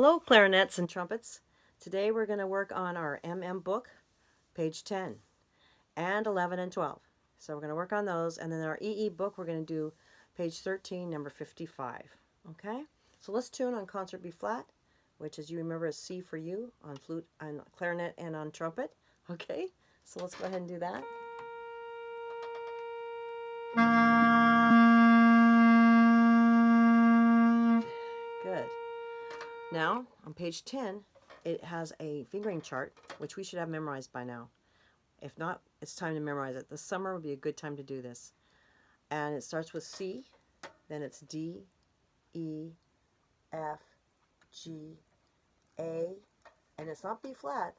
Hello, clarinets and trumpets. Today we're going to work on our book, page 10, and 11 and 12. So we're going to work on those, and then our book we're going to do page 13, number 55. Okay? So let's tune on concert B flat, which as you remember is C for you on flute, on clarinet, and on trumpet. Okay? So let's go ahead and do that. Good. Now, on page 10, it has a fingering chart, which we should have memorized by now. If not, it's time to memorize it. The summer would be a good time to do this. And it starts with C, then it's D, E, F, G, A, and it's not B flat.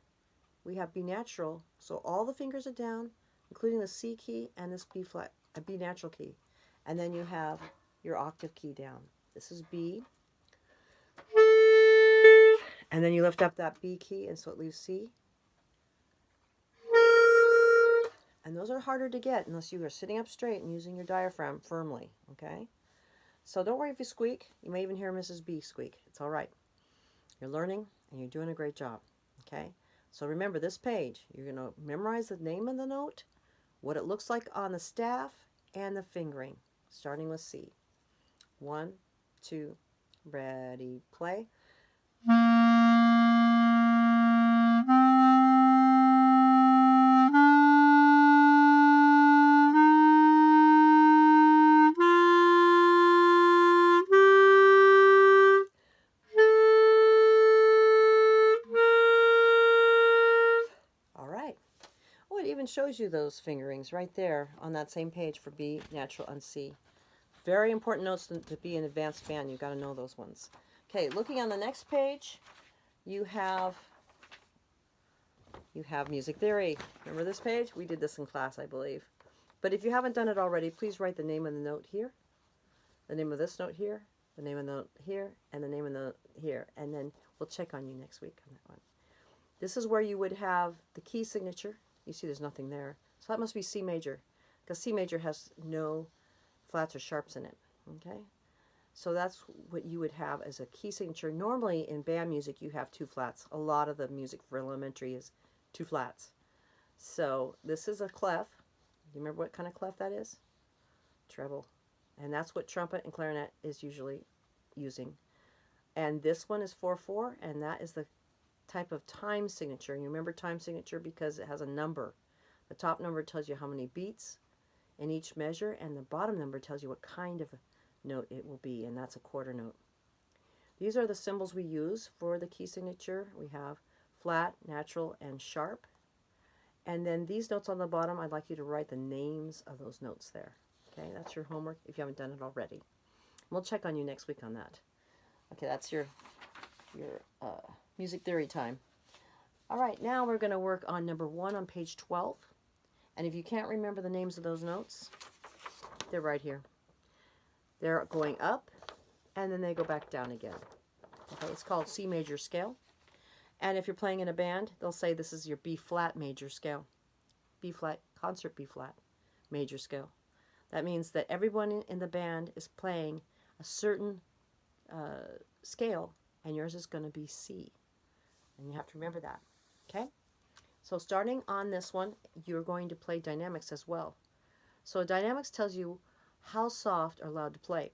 We have B natural, so all the fingers are down, including the C key and this B flat, a B natural key. And then you have your octave key down. This is B. And then you lift up that B key, and so it leaves C. And those are harder to get unless you are sitting up straight and using your diaphragm firmly, okay? So don't worry if you squeak. You may even hear Mrs. B squeak. It's all right. You're learning, and you're doing a great job, okay? So remember this page. You're going to memorize the name of the note, what it looks like on the staff, and the fingering, starting with C. 1, 2, ready, play. Oh, it even shows you those fingerings right there on that same page for B, natural, and C. Very important notes to be an advanced band. You've got to know those ones. Okay, looking on the next page, you have music theory. Remember this page? We did this in class, I believe. But if you haven't done it already, please write the name of the note here, the name of this note here, the name of the note here, and the name of the note here. And then we'll check on you next week on that one. This is where you would have the key signature. You see there's nothing there. So that must be C major, because C major has no flats or sharps in it. Okay? So that's what you would have as a key signature. Normally in band music you have two flats. A lot of the music for elementary is two flats. So this is a clef. Do you remember what kind of clef that is? Treble. And that's what trumpet and clarinet is usually using. And this one is 4/4, and that is the type of time signature. You remember time signature because it has a number. The top number tells you how many beats in each measure, and the bottom number tells you what kind of note it will be, and that's a quarter note. These are the symbols we use for the key signature. We have flat, natural, and sharp. And then these notes on the bottom, I'd like you to write the names of those notes there. Okay, that's your homework if you haven't done it already. We'll check on you next week on that. Okay, that's your music theory time. All right, now we're going to work on number 1 on page 12. And if you can't remember the names of those notes, they're right here. They're going up, and then they go back down again. Okay, it's called C major scale. And if you're playing in a band, they'll say this is your B flat major scale. B flat, concert B flat major scale. That means that everyone in the band is playing a certain scale, and yours is going to be C. And you have to remember that. Okay? So starting on this one, you're going to play dynamics as well. So dynamics tells you how soft are allowed to play.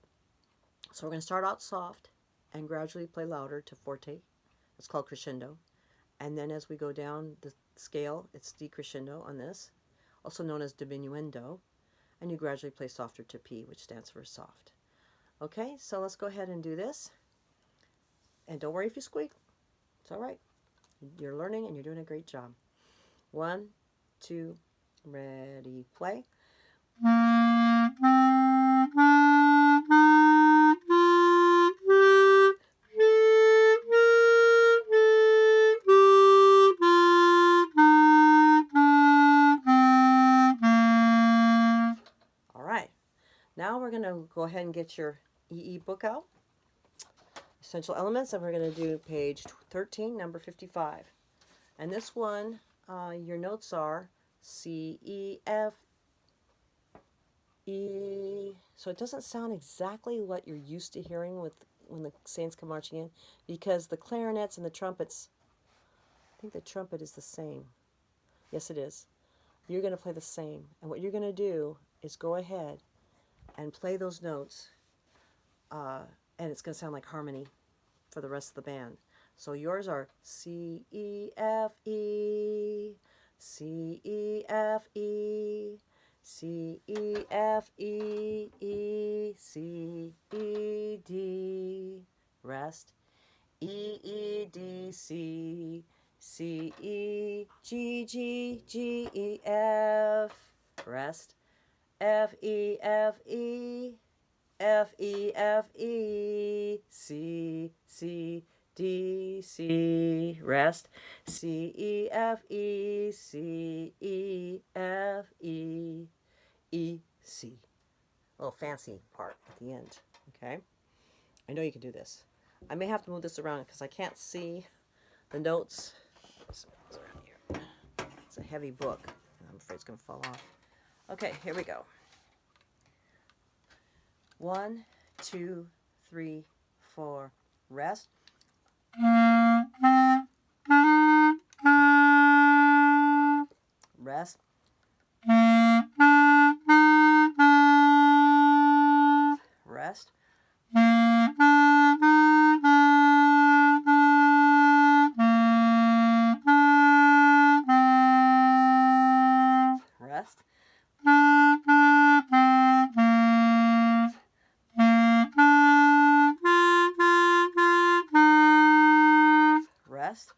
So we're going to start out soft and gradually play louder to forte. It's called crescendo. And then as we go down the scale, it's decrescendo on this, also known as diminuendo. And you gradually play softer to P, which stands for soft. Okay, so let's go ahead and do this. And don't worry if you squeak. It's all right. You're learning and you're doing a great job. 1, 2, ready, play. All right. Now we're going to go ahead and get your book out. Essential elements, and we're going to do page 13, number 55. And this one, your notes are C, E, F, E. So it doesn't sound exactly what you're used to hearing with when the saints come marching in, because the clarinets and the trumpets, I think the trumpet is the same. Yes, it is. You're going to play the same. And what you're going to do is go ahead and play those notes, and it's going to sound like harmony for the rest of the band. So yours are C, E, F, E, C, E, F, E, C, E, F, E, E, C, E, D, rest, E, E, D, C, C, E, G, G, G, E, F, rest, F, E, F, E, F, E, F, E, C, C, D, C, rest, C, E, F, E, C, E, F, E, E, C. A little fancy part at the end, okay? I know you can do this. I may have to move this around because I can't see the notes. It's a heavy book. I'm afraid it's going to fall off. Okay, here we go. 1, 2, 3, 4, rest. Rest. Rest. Rest. Rest.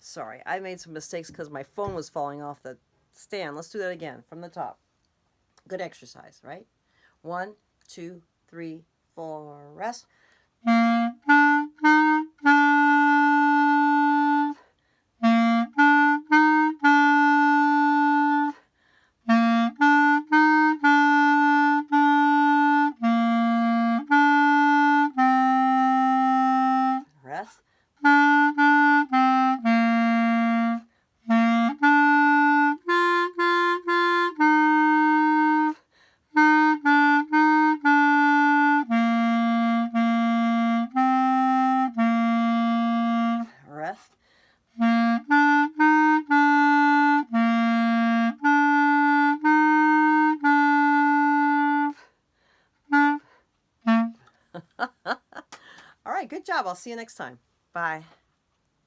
Sorry, I made some mistakes because my phone was falling off the stand. Let's do that again from the top. Good exercise, right? 1, 2, 3, 4, rest. Rest. Rest. All right, good job. I'll see you next time. Bye.